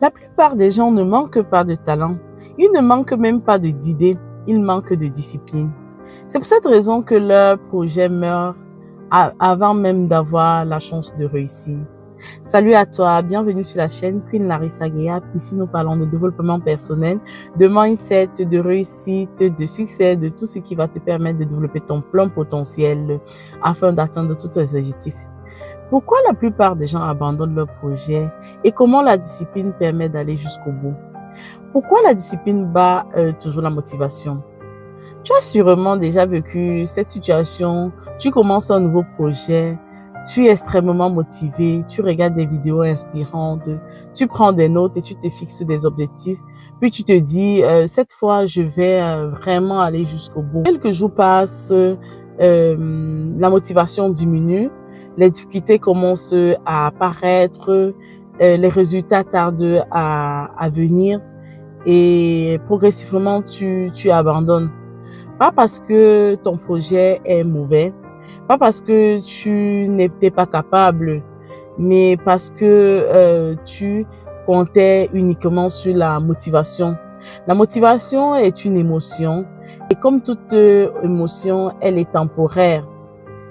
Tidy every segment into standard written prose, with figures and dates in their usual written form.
La plupart des gens ne manquent pas de talent. Ils ne manquent même pas d'idées. Ils manquent de discipline. C'est pour cette raison que leur projet meurt avant même d'avoir la chance de réussir. Salut à toi, bienvenue sur la chaîne Queen Larissa Guéap. Ici, nous parlons de développement personnel, de mindset, de réussite, de succès, de tout ce qui va te permettre de développer ton plein potentiel afin d'atteindre tous tes objectifs. Pourquoi la plupart des gens abandonnent leur projet et comment la discipline permet d'aller jusqu'au bout? Pourquoi la discipline bat toujours la motivation? Tu as sûrement déjà vécu cette situation. Tu commences un nouveau projet, tu es extrêmement motivé, tu regardes des vidéos inspirantes, tu prends des notes et tu te fixes des objectifs. Puis tu te dis, cette fois, je vais vraiment aller jusqu'au bout. Quelques jours passent, la motivation diminue, les difficultés commencent à apparaître, les résultats tardent à venir et progressivement, tu abandonnes. Pas parce que ton projet est mauvais, pas parce que tu n'étais pas capable, mais parce que tu comptais uniquement sur la motivation. La motivation est une émotion et comme toute émotion, elle est temporaire.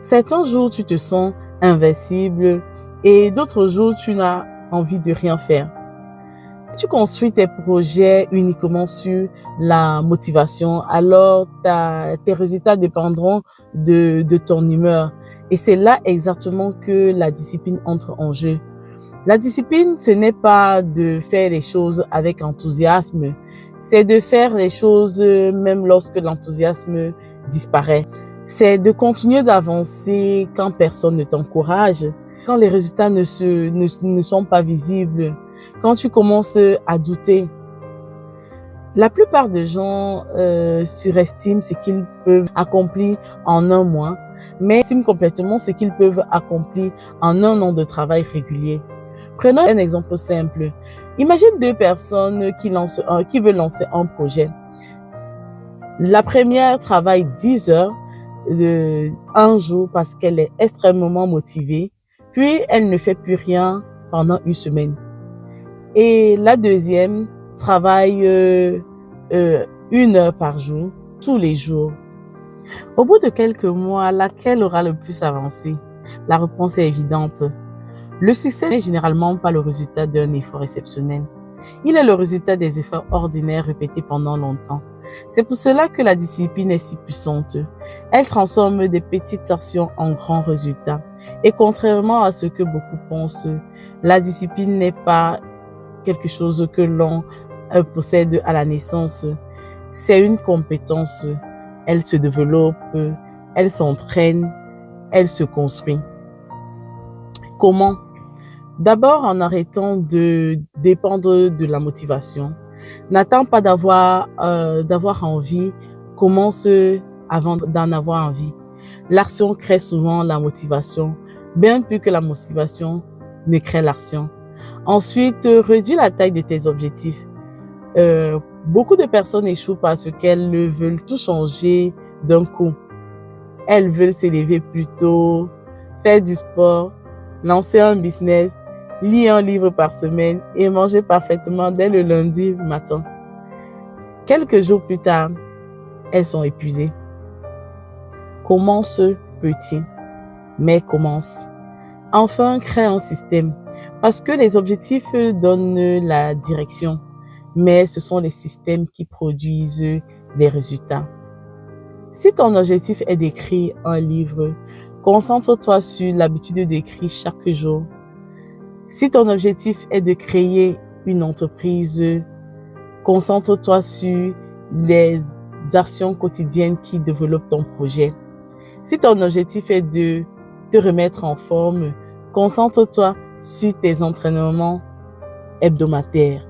Certains jours, tu te sens invincible et d'autres jours, tu n'as envie de rien faire. Tu construis tes projets uniquement sur la motivation, alors tes résultats dépendront de ton humeur. Et c'est là exactement que la discipline entre en jeu. La discipline, ce n'est pas de faire les choses avec enthousiasme, c'est de faire les choses même lorsque l'enthousiasme disparaît. C'est de continuer d'avancer quand personne ne t'encourage, quand les résultats ne sont pas visibles, quand tu commences à douter. La plupart des gens surestiment ce qu'ils peuvent accomplir en un mois, mais estiment complètement ce qu'ils peuvent accomplir en un an de travail régulier. Prenons un exemple simple. Imagine deux personnes qui veulent lancer un projet. La première travaille 10 heures un jour parce qu'elle est extrêmement motivée, puis elle ne fait plus rien pendant une semaine. Et la deuxième travaille 1 heure par jour, tous les jours. Au bout de quelques mois, laquelle aura le plus avancé? La réponse est évidente. Le succès n'est généralement pas le résultat d'un effort exceptionnel. Il est le résultat des efforts ordinaires répétés pendant longtemps. C'est pour cela que la discipline est si puissante. Elle transforme des petites actions en grands résultats. Et contrairement à ce que beaucoup pensent, la discipline n'est pas quelque chose que l'on possède à la naissance. C'est une compétence. Elle se développe, elle s'entraîne, elle se construit. Comment? D'abord en arrêtant de dépendre de la motivation. N'attends pas d'avoir envie, commence avant d'en avoir envie. L'action crée souvent la motivation, bien plus que la motivation ne crée l'action. Ensuite, réduis la taille de tes objectifs. Beaucoup de personnes échouent parce qu'elles veulent tout changer d'un coup. Elles veulent s'élever plus tôt, faire du sport, lancer un business, lire un livre par semaine et manger parfaitement dès le lundi matin. Quelques jours plus tard, elles sont épuisées. Commence petit, mais commence. Enfin, crée un système. Parce que les objectifs donnent la direction, mais ce sont les systèmes qui produisent les résultats. Si ton objectif est d'écrire un livre, concentre-toi sur l'habitude d'écrire chaque jour. Si ton objectif est de créer une entreprise, concentre-toi sur les actions quotidiennes qui développent ton projet. Si ton objectif est de te remettre en forme, concentre-toi sur tes entraînements hebdomadaires.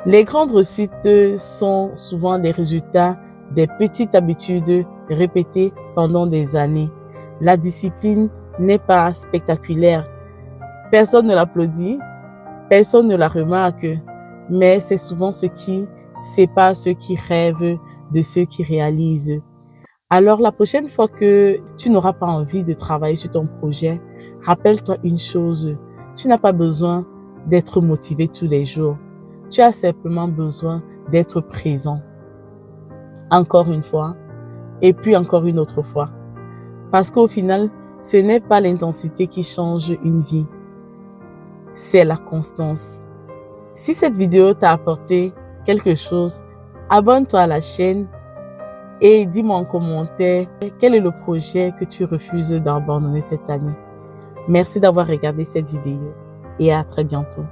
Les grandes réussites sont souvent les résultats des petites habitudes répétées pendant des années. La discipline n'est pas spectaculaire. Personne ne l'applaudit, personne ne la remarque, mais c'est souvent ce qui sépare ceux qui rêvent de ceux qui réalisent. Alors la prochaine fois que tu n'auras pas envie de travailler sur ton projet, rappelle-toi une chose, tu n'as pas besoin d'être motivé tous les jours. Tu as simplement besoin d'être présent. Encore une fois, et puis encore une autre fois. Parce qu'au final, ce n'est pas l'intensité qui change une vie, c'est la constance. Si cette vidéo t'a apporté quelque chose, abonne-toi à la chaîne et dis-moi en commentaire quel est le projet que tu refuses d'abandonner cette année. Merci d'avoir regardé cette vidéo et à très bientôt.